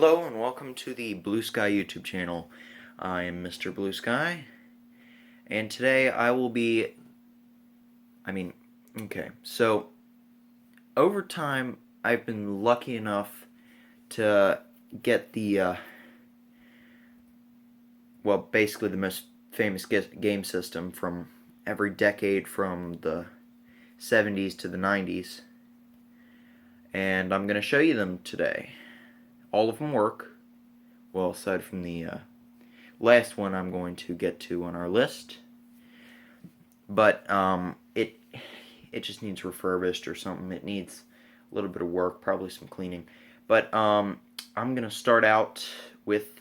Hello and welcome to the Blue Sky YouTube channel. I am Mr. Blue Sky, and today I will be, so over time I've been lucky enough to get the, basically the most famous game system from every decade from the 70s to the 90s, and I'm going to show you them today. All of them work, well, aside from the last one I'm going to get to on our list, but it just needs refurbished or something. It needs a little bit of work, probably some cleaning. But I'm going to start out with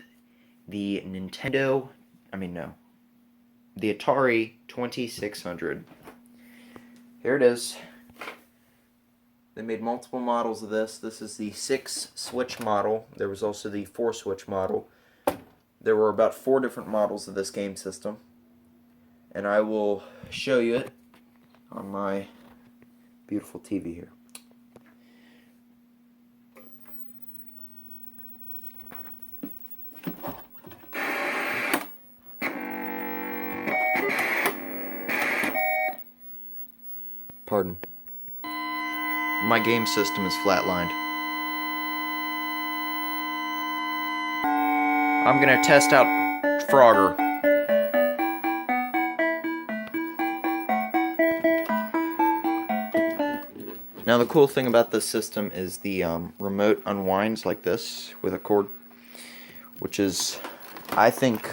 the the Atari 2600. Here it is. They made multiple models of this. This is the 6-switch model. There was also the 4-switch model. There were about 4 different models of this game system, and I will show you it on my beautiful TV here. Pardon. My game system is flatlined. I'm gonna test out Frogger. Now the cool thing about this system is the remote unwinds like this with a cord, which is, I think,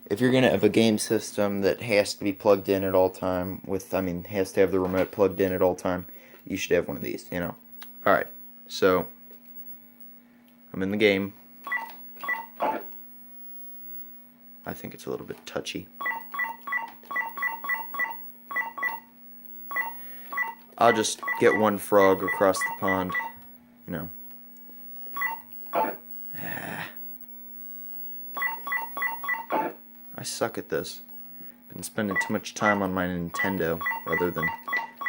if you're gonna have a game system that has to be plugged in at all time has to have the remote plugged in at all time, you should have one of these, you know. Alright, so I'm in the game. I think it's a little bit touchy. I'll just get one frog across the pond, you know. I suck at this. Been spending too much time on my Nintendo rather than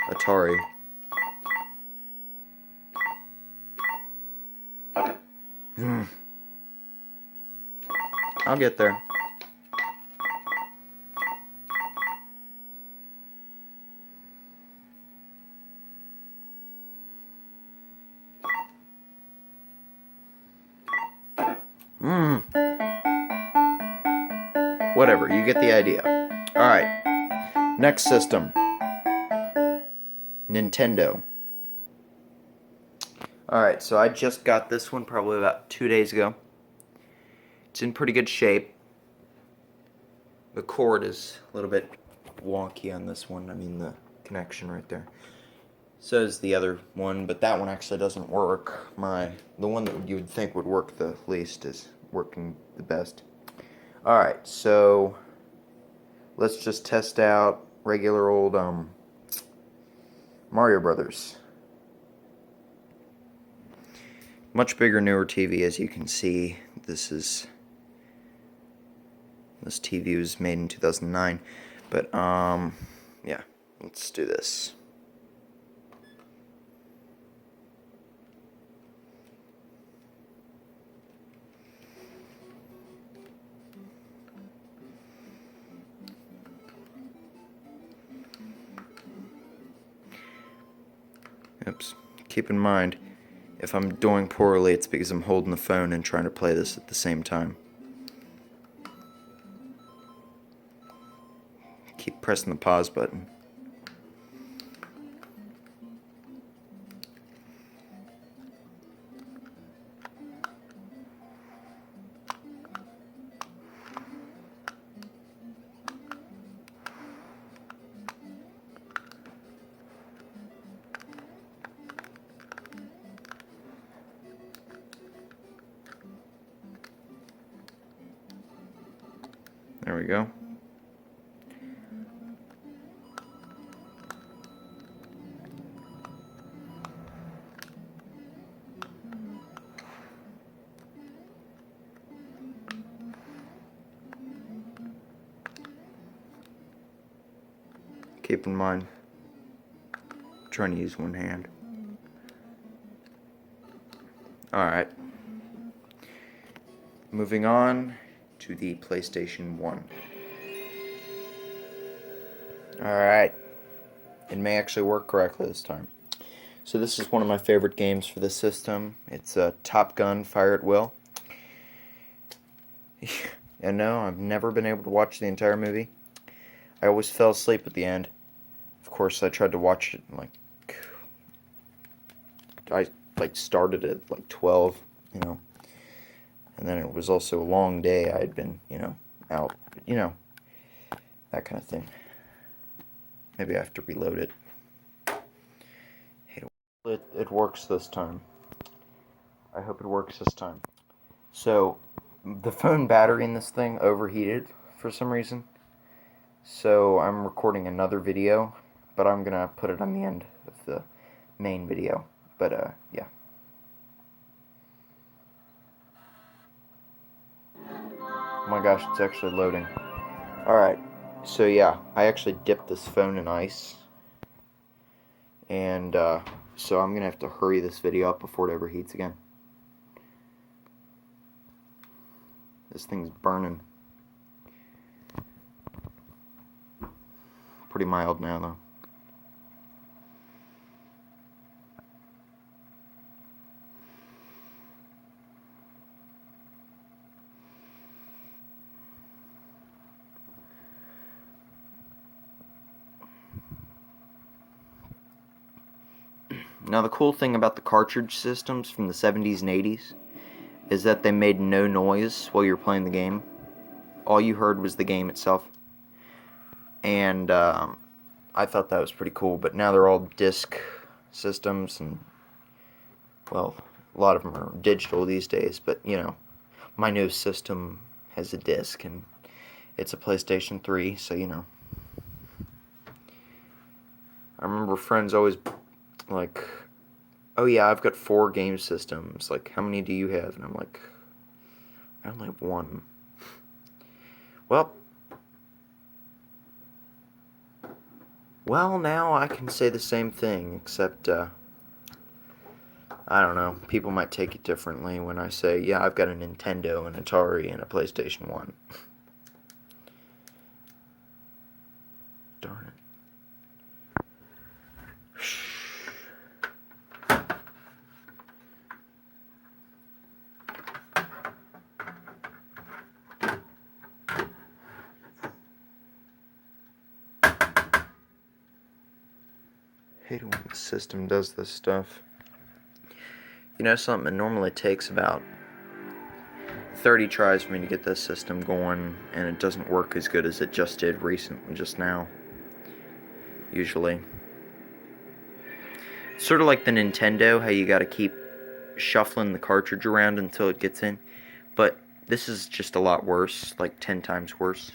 Atari. I'll get there. Whatever, you get the idea. Alright, next system. Nintendo. Alright, so I just got this one probably about 2 days ago. It's in pretty good shape. The cord is a little bit wonky on this one. The connection right there. So is the other one, but that one actually doesn't work. The one that you would think would work the least is working the best. Alright, so let's just test out regular old Mario Brothers. Much bigger, newer TV, as you can see. This TV was made in 2009, but yeah, let's do this. Oops. Keep in mind, if I'm doing poorly, it's because I'm holding the phone and trying to play this at the same time. Keep pressing the pause button. There we go. Keep in mind, I'm trying to use one hand. Alright. moving on to the PlayStation 1. Alright, it may actually work correctly this time. So this is one of my favorite games for the system. It's Top Gun, Fire at Will. And no, I've never been able to watch the entire movie. I always fell asleep at the end. Of course, I tried to watch it, I started at like 12, and then it was also a long day. I had been, out, that kind of thing. Maybe I have to reload it. It works this time. I hope it works this time. So, the phone battery in this thing overheated for some reason. So, I'm recording another video, but I'm gonna put it on the end of the main video. But, yeah. Oh my gosh, it's actually loading. Alright, so yeah, I actually dipped this phone in ice. And, so I'm gonna have to hurry this video up before it overheats again. This thing's burning. Pretty mild now, though. Now the cool thing about the cartridge systems from the 70s and 80s is that they made no noise while you were playing the game. All you heard was the game itself. And I thought that was pretty cool, but now they're all disc systems, and, well, a lot of them are digital these days, but, my new system has a disc, and it's a PlayStation 3, so, I remember friends always like, oh yeah, I've got 4 game systems, like, how many do you have? And I'm like, I only have 1. Well, now I can say the same thing, except, I don't know, people might take it differently when I say, yeah, I've got a Nintendo, an Atari, and a PlayStation 1. Darn it. I hate it when the system does this stuff. You know something, it normally takes about 30 tries for me to get this system going, and it doesn't work as good as it just did recently, just now. Usually. It's sort of like the Nintendo, how you gotta keep shuffling the cartridge around until it gets in. But this is just a lot worse, like 10 times worse.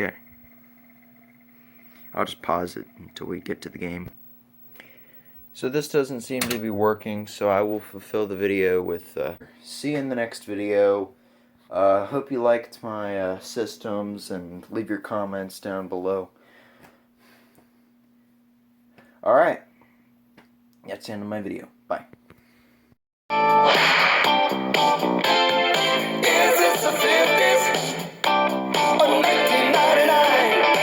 Okay. I'll just pause it until we get to the game. So this doesn't seem to be working, so I will fulfill the video with, see you in the next video. Hope you liked my systems, and leave your comments down below. Alright, that's the end of my video. Bye.